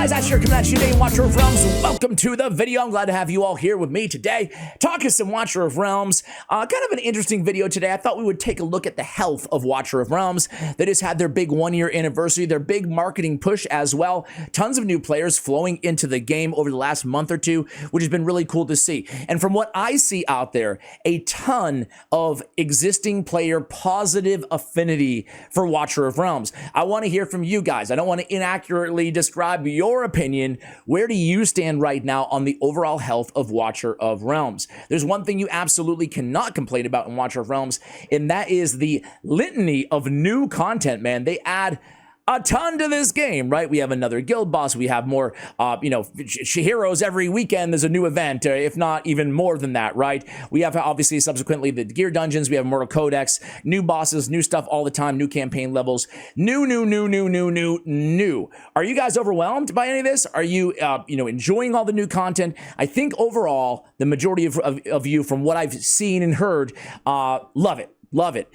guys, Asher coming at you today, Watcher of Realms. Welcome to the video. I'm glad to have you all here with me today, talking some Watcher of Realms. Kind of an interesting video today. I thought we would take a look at the health of Watcher of Realms. They just had their big one-year anniversary, their big marketing push as well. Tons of new players flowing into the game over the last month or two, which has been really cool to see. And from what I see out there, a ton of existing player positive affinity for Watcher of Realms. I want to hear from you guys. I don't want to inaccurately describe your opinion. Where do you stand right now on the overall health of Watcher of Realms? There's one thing you absolutely cannot complain about in Watcher of Realms, and that is the litany of new content, man. They add a ton to this game, right? We have another guild boss. We have more, heroes every weekend. There's a new event, if not even more than that, right? We have obviously subsequently the gear dungeons. We have Mortal Codex, new bosses, new stuff all the time, new campaign levels, new. Are you guys overwhelmed by any of this? Are you, enjoying all the new content? I think overall, the majority of you, from what I've seen and heard, love it. Love it.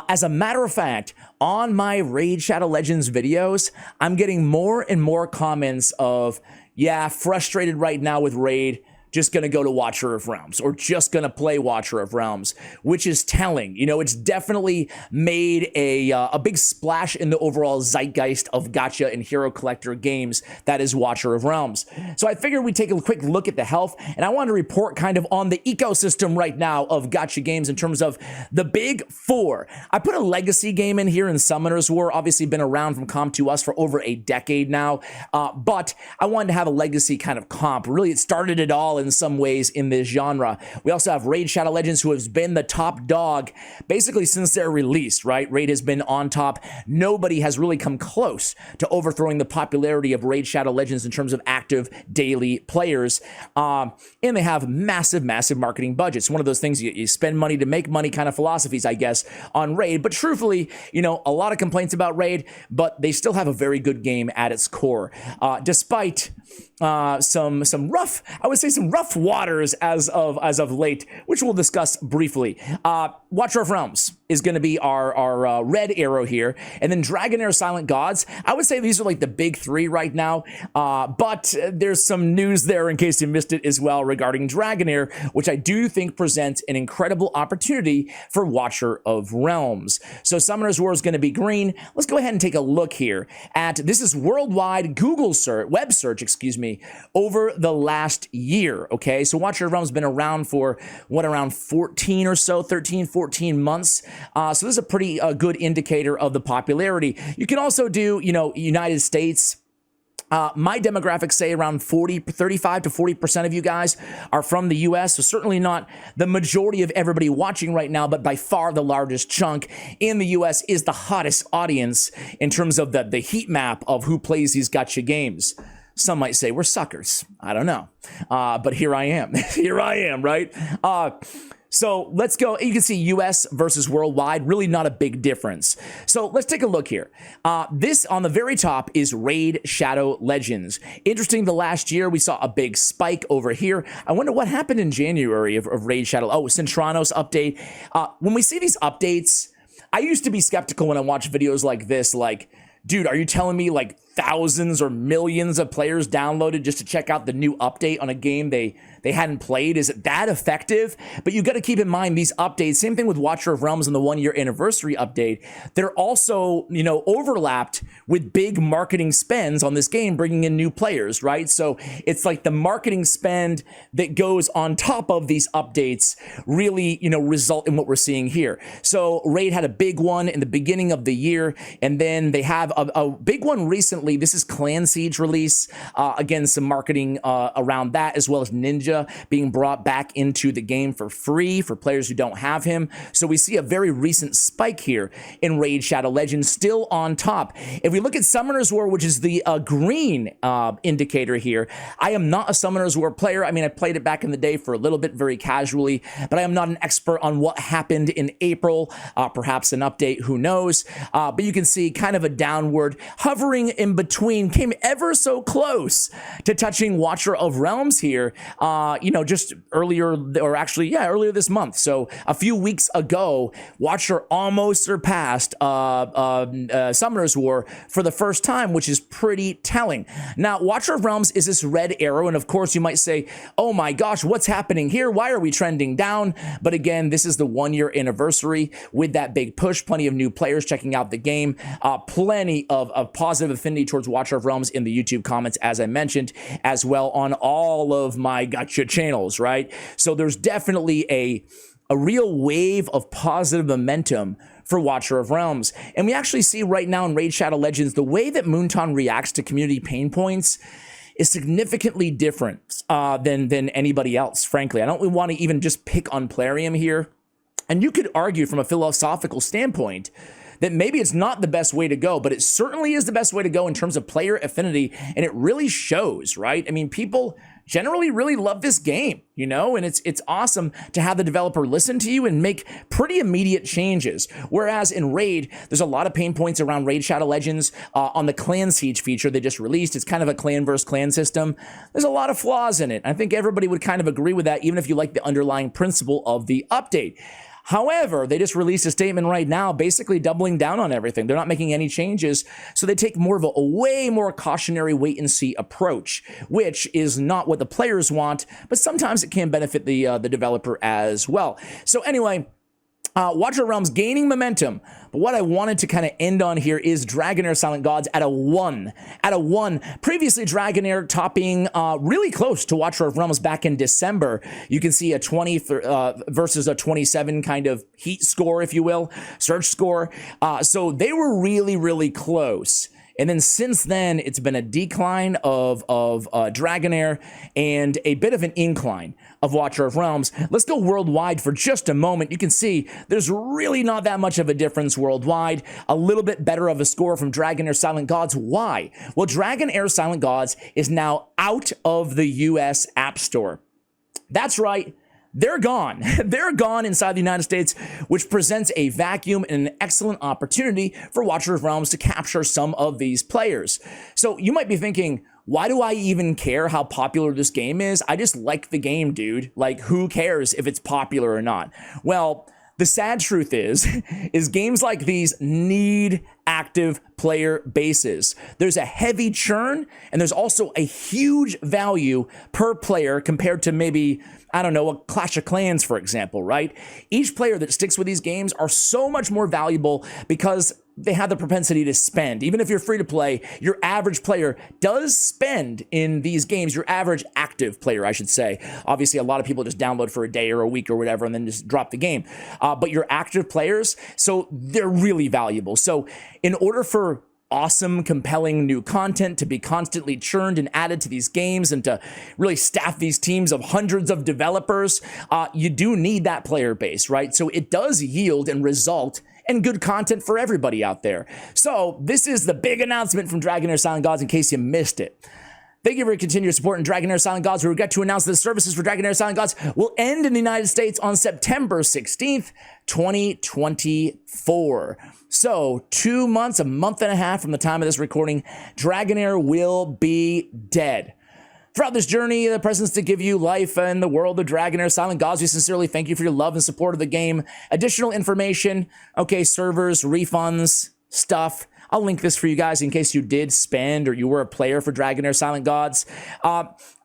As a matter of fact, on my Raid Shadow Legends videos, I'm getting more and more comments of, yeah, frustrated right now with Raid, just going to go to Watcher of Realms, or just going to play Watcher of Realms, which is telling. You know, it's definitely made a big splash in the overall zeitgeist of gacha and hero collector games that is Watcher of Realms. So I figured we'd take a quick look at the health, and I wanted to report kind of on the ecosystem right now of gacha games in terms of the big four. I put a legacy game in here in Summoner's War, obviously been around from comp to us for over a decade now, but I wanted to have a legacy kind of comp. Really, it started it all in some ways in this genre. We also have Raid Shadow Legends, who has been the top dog basically since their release, right? Raid has been on top. Nobody has really come close to overthrowing the popularity of Raid Shadow Legends in terms of active daily players. And they have massive marketing budgets. One of those things you spend money to make money kind of philosophies, I guess, on Raid. But truthfully, a lot of complaints about Raid, but they still have a very good game at its core. Despite some rough waters as of late, which we'll discuss briefly. Watcher of Realms is going to be our red arrow here, and then Dragonheir, Silent Gods. I would say these are like the big three right now, but there's some news there in case you missed it as well regarding Dragonheir, which I do think presents an incredible opportunity for Watcher of Realms. So Summoner's War is going to be green. Let's go ahead and take a look here at, this is worldwide Google search, web search, over the last year, okay? So Watcher of Realms has been around for, around 14 or so, 13, 14 months. So this is a pretty good indicator of the popularity. You can also do, United States. My demographics say around 35 to 40% of you guys are from the US, so certainly not the majority of everybody watching right now, but by far the largest chunk in the US is the hottest audience in terms of the heat map of who plays these gacha games. Some might say we're suckers. I don't know. But here I am. Here I am, right? So let's go. You can see US versus worldwide, really not a big difference. So let's take a look here. This on the very top is Raid Shadow Legends. Interesting, the last year we saw a big spike over here. I wonder what happened in January of Raid Shadow. Oh, Centranos update. When we see these updates, I used to be skeptical when I watch videos like this, like, dude, are you telling me like thousands or millions of players downloaded just to check out the new update on a game they hadn't played? Is it that effective? But you got to keep in mind these updates, same thing with Watcher of Realms and the 1 year anniversary update. They're also, overlapped with big marketing spends on this game, bringing in new players, right? So it's like the marketing spend that goes on top of these updates really, result in what we're seeing here. So Raid had a big one in the beginning of the year, and then they have a big one recently. This is Clan Siege release. Again, some marketing around that, as well as Ninja being brought back into the game for free for players who don't have him. So we see a very recent spike here in Raid Shadow Legends, still on top. If we look at Summoner's War, which is the green indicator here, I am not a Summoner's War player. I mean, I played it back in the day for a little bit, very casually, but I am not an expert on what happened in April. Perhaps an update, who knows? But you can see kind of a downward, hovering in between, came ever so close to touching Watcher of Realms here, just earlier, or actually, earlier this month. So a few weeks ago, Watcher almost surpassed Summoner's War for the first time, which is pretty telling. Now, Watcher of Realms is this red arrow, and of course you might say, oh my gosh, what's happening here? Why are we trending down? But again, this is the 1-year anniversary with that big push, plenty of new players checking out the game, plenty of positive affinity towards Watcher of Realms in the YouTube comments, as I mentioned, as well on all of my Gacha channels, right? So there's definitely a real wave of positive momentum for Watcher of Realms. And we actually see right now in Raid Shadow Legends, the way that Moonton reacts to community pain points is significantly different than anybody else, frankly. I don't want to even just pick on Plarium here. And you could argue from a philosophical standpoint that maybe it's not the best way to go, but it certainly is the best way to go in terms of player affinity, and it really shows, right? I mean, people generally really love this game, and it's awesome to have the developer listen to you and make pretty immediate changes. Whereas in Raid, there's a lot of pain points around Raid Shadow Legends on the Clan Siege feature they just released. It's kind of a clan versus clan system. There's a lot of flaws in it. I think everybody would kind of agree with that, even if you like the underlying principle of the update. However, they just released a statement right now basically doubling down on everything. They're not making any changes, so they take more of a way more cautionary wait-and-see approach, which is not what the players want, but sometimes it can benefit the developer as well. So anyway, Watcher of Realms gaining momentum, but what I wanted to kind of end on here is Dragonheir Silent Gods at a 1. At a 1. Previously, Dragonheir topping really close to Watcher of Realms back in December. You can see a 20 versus a 27 kind of heat score, if you will, search score. So they were really, really close. And then since then, it's been a decline of Dragonheir and a bit of an incline of Watcher of Realms. Let's go worldwide for just a moment. You can see there's really not that much of a difference worldwide. A little bit better of a score from Dragonheir Silent Gods. Why? Well, Dragonheir Silent Gods is now out of the US App Store. That's right. They're gone. They're gone inside the United States, which presents a vacuum and an excellent opportunity for Watcher of Realms to capture some of these players. So you might be thinking, why do I even care how popular this game is? I just like the game, dude. Like, who cares if it's popular or not? Well, the sad truth is games like these need active player bases. There's a heavy churn, and there's also a huge value per player compared to maybe, I don't know, a Clash of Clans, for example, right? Each player that sticks with these games are so much more valuable because they have the propensity to spend. Even if you're free to play, your average player does spend in these games. Your average active player, I should say. Obviously, a lot of people just download for a day or a week or whatever and then just drop the game. But your active players, so they're really valuable. So in order for awesome, compelling new content to be constantly churned and added to these games and to really staff these teams of hundreds of developers, you do need that player base, right? So it does yield and result in good content for everybody out there. So this is the big announcement from Dragonheir Silent Gods in case you missed it. Thank you for your continued support in Dragonheir Silent Gods. We regret to announce that the services for Dragonheir Silent Gods will end in the United States on September 16th, 2024. So 2 months, a month and a half from the time of this recording, Dragonheir will be dead. Throughout this journey, the presence to give you life in the world of Dragonheir Silent Gods, we sincerely thank you for your love and support of the game. Additional information, okay, servers, refunds, stuff. I'll link this for you guys in case you did spend or you were a player for Dragonheir Silent Gods.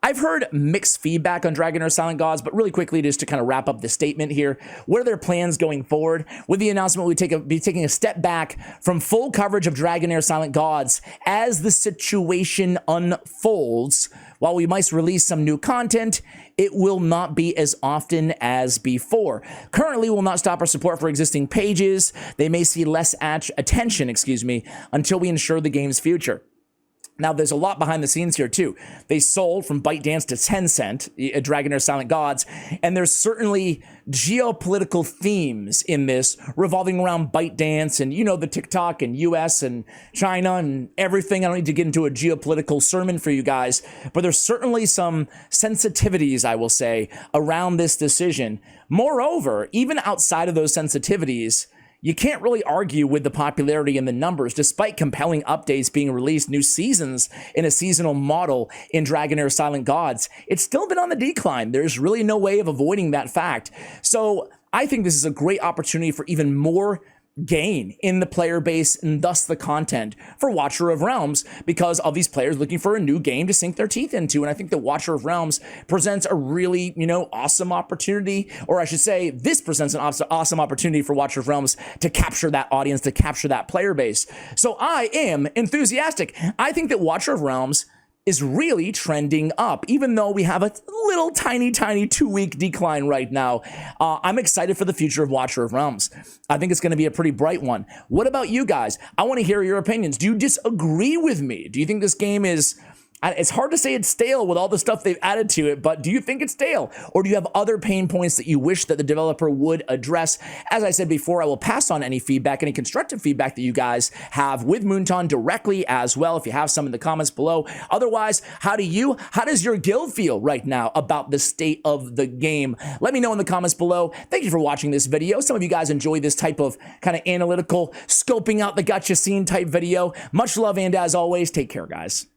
I've heard mixed feedback on Dragonheir Silent Gods, but really quickly, just to kind of wrap up the statement here, what are their plans going forward? With the announcement, we be taking a step back from full coverage of Dragonheir Silent Gods as the situation unfolds. While we might release some new content, it will not be as often as before. Currently, we'll not stop our support for existing pages. They may see less attention, until we ensure the game's future. Now, there's a lot behind the scenes here, too. They sold from ByteDance to Tencent, Dragonheir Silent Gods, and there's certainly geopolitical themes in this revolving around ByteDance and, the TikTok and US and China and everything. I don't need to get into a geopolitical sermon for you guys, but there's certainly some sensitivities, I will say, around this decision. Moreover, even outside of those sensitivities, you can't really argue with the popularity and the numbers. Despite compelling updates being released, new seasons in a seasonal model in Dragonheir Silent Gods, it's still been on the decline. There's really no way of avoiding that fact. So I think this is a great opportunity for even more gain in the player base and thus the content for Watcher of Realms, because of these players looking for a new game to sink their teeth into. And I think the Watcher of Realms presents a really, awesome opportunity, or I should say this presents an awesome opportunity for Watcher of Realms to capture that audience, to capture that player base. So I am enthusiastic. I think that Watcher of Realms is really trending up, even though we have a little tiny 2-week decline right now. I'm excited for the future of Watcher of Realms. I think it's going to be a pretty bright one. What about you guys? I want to hear your opinions. Do you disagree with me? Do you think this game is... It's hard to say it's stale with all the stuff they've added to it, but do you think it's stale? Or do you have other pain points that you wish that the developer would address? As I said before, I will pass on any feedback, any constructive feedback that you guys have with Moonton directly as well, if you have some in the comments below. Otherwise, how does your guild feel right now about the state of the game? Let me know in the comments below. Thank you for watching this video. Some of you guys enjoy this type of kind of analytical, scoping out the gacha scene type video. Much love, and as always, take care, guys.